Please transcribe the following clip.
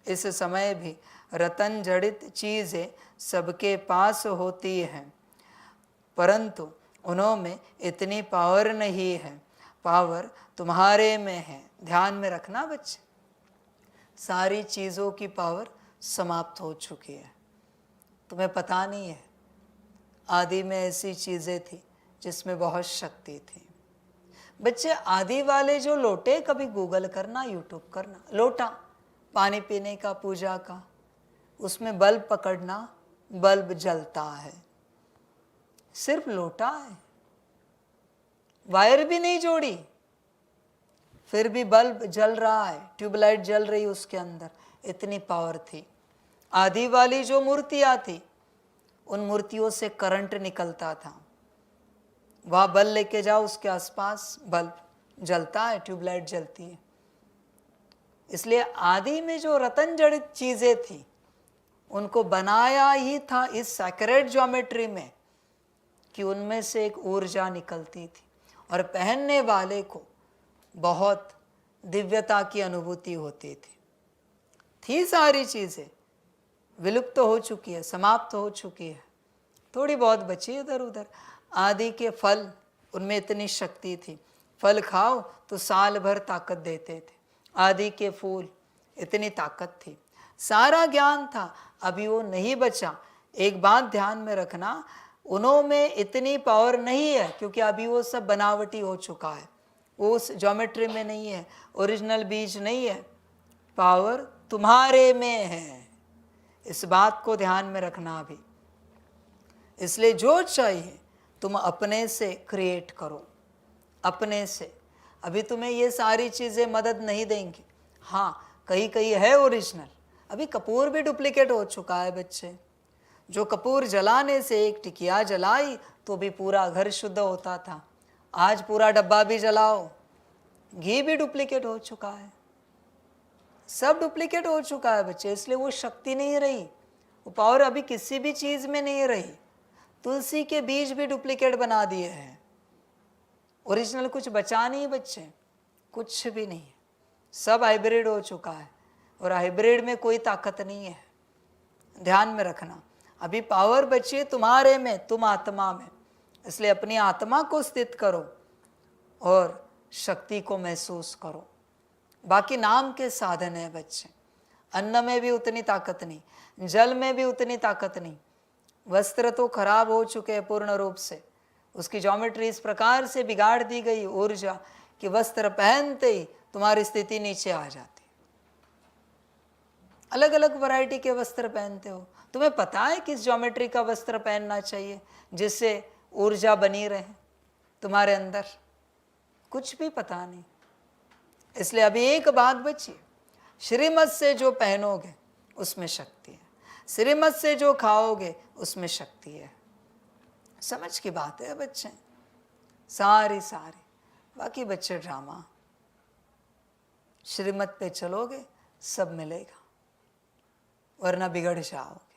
इस समय भी रतन जड़ित चीज़ें सबके पास होती हैं, परंतु उनमें इतनी पावर नहीं है। पावर तुम्हारे में है। ध्यान में रखना बच्चे, सारी चीज़ों की पावर समाप्त हो चुकी है, तुम्हें पता नहीं है। आदि में ऐसी चीज़ें थी जिसमें बहुत शक्ति थी। बच्चे, आदि वाले जो लोटे, कभी गूगल करना, यूट्यूब करना, लोटा पानी पीने का, पूजा का, उसमें बल्ब पकड़ना, बल्ब जलता है। सिर्फ लोटा है, वायर भी नहीं जोड़ी, फिर भी बल्ब जल रहा है, ट्यूबलाइट जल रही उसके अंदर, इतनी पावर थी। आदि वाली जो मूर्तियां थी, उन मूर्तियों से करंट निकलता था। वहां बल्ब लेके जाओ, उसके आसपास बल्ब जलता है, ट्यूबलाइट जलती है। इसलिए आदि में जो रतन जड़ित चीजें थी, उनको बनाया ही था इस सैक्रेड ज्योमेट्री में, कि उनमें से एक ऊर्जा निकलती थी और पहनने वाले को बहुत दिव्यता की अनुभूति होती थी सारी चीजें विलुप्त हो चुकी है, समाप्त हो चुकी है, थोड़ी बहुत बची इधर उधर। आदि के फल, उनमें इतनी शक्ति थी, फल खाओ तो साल भर ताकत देते थे। आदि के फूल, इतनी ताकत थी, सारा ज्ञान था, अभी वो नहीं बचा। एक बात ध्यान में रखना, उनमें इतनी पावर नहीं है, क्योंकि अभी वो सब बनावटी हो चुका है, वो उस ज्योमेट्री में नहीं है, ओरिजिनल बीज नहीं है। पावर तुम्हारे में है, इस बात को ध्यान में रखना अभी। इसलिए जो चाहिए तुम अपने से क्रिएट करो, अपने से। अभी तुम्हें ये सारी चीज़ें मदद नहीं देंगी। हाँ, कहीं कहीं है ओरिजिनल। अभी कपूर भी डुप्लीकेट हो चुका है बच्चे। जो कपूर जलाने से एक टिकिया जलाई तो भी पूरा घर शुद्ध होता था, आज पूरा डब्बा भी जलाओ, घी भी डुप्लीकेट हो चुका है, सब डुप्लीकेट हो चुका है बच्चे। इसलिए वो शक्ति नहीं रही, वो पावर अभी किसी भी चीज़ में नहीं रही। तुलसी के बीज भी डुप्लीकेट बना दिए हैं, ओरिजिनल कुछ बचा नहीं बच्चे, कुछ भी नहीं, सब हाइब्रिड हो चुका है, और हाइब्रिड में कोई ताकत नहीं है। ध्यान में रखना, अभी पावर बची है तुम्हारे में, तुम आत्मा में। इसलिए अपनी आत्मा को स्थित करो और शक्ति को महसूस करो। बाकी नाम के साधन है बच्चे। अन्न में भी उतनी ताकत नहीं, जल में भी उतनी ताकत नहीं। वस्त्र तो खराब हो चुके हैं पूर्ण रूप से, उसकी ज्योमेट्री इस प्रकार से बिगाड़ दी गई ऊर्जा कि वस्त्र पहनते ही तुम्हारी स्थिति नीचे आ जाती। अलग अलग वैरायटी के वस्त्र पहनते हो, तुम्हें पता है किस ज्योमेट्री का वस्त्र पहनना चाहिए जिससे ऊर्जा बनी रहे तुम्हारे अंदर? कुछ भी पता नहीं। इसलिए अभी एक बात बची, श्रीमत से जो पहनोगे उसमें शक्ति है, श्रीमत से जो खाओगे उसमें शक्ति है। समझ की बात है बच्चे, सारी। बाकी बच्चे ड्रामा, श्रीमत पे चलोगे सब मिलेगा, वरना बिगड़ जाओगे।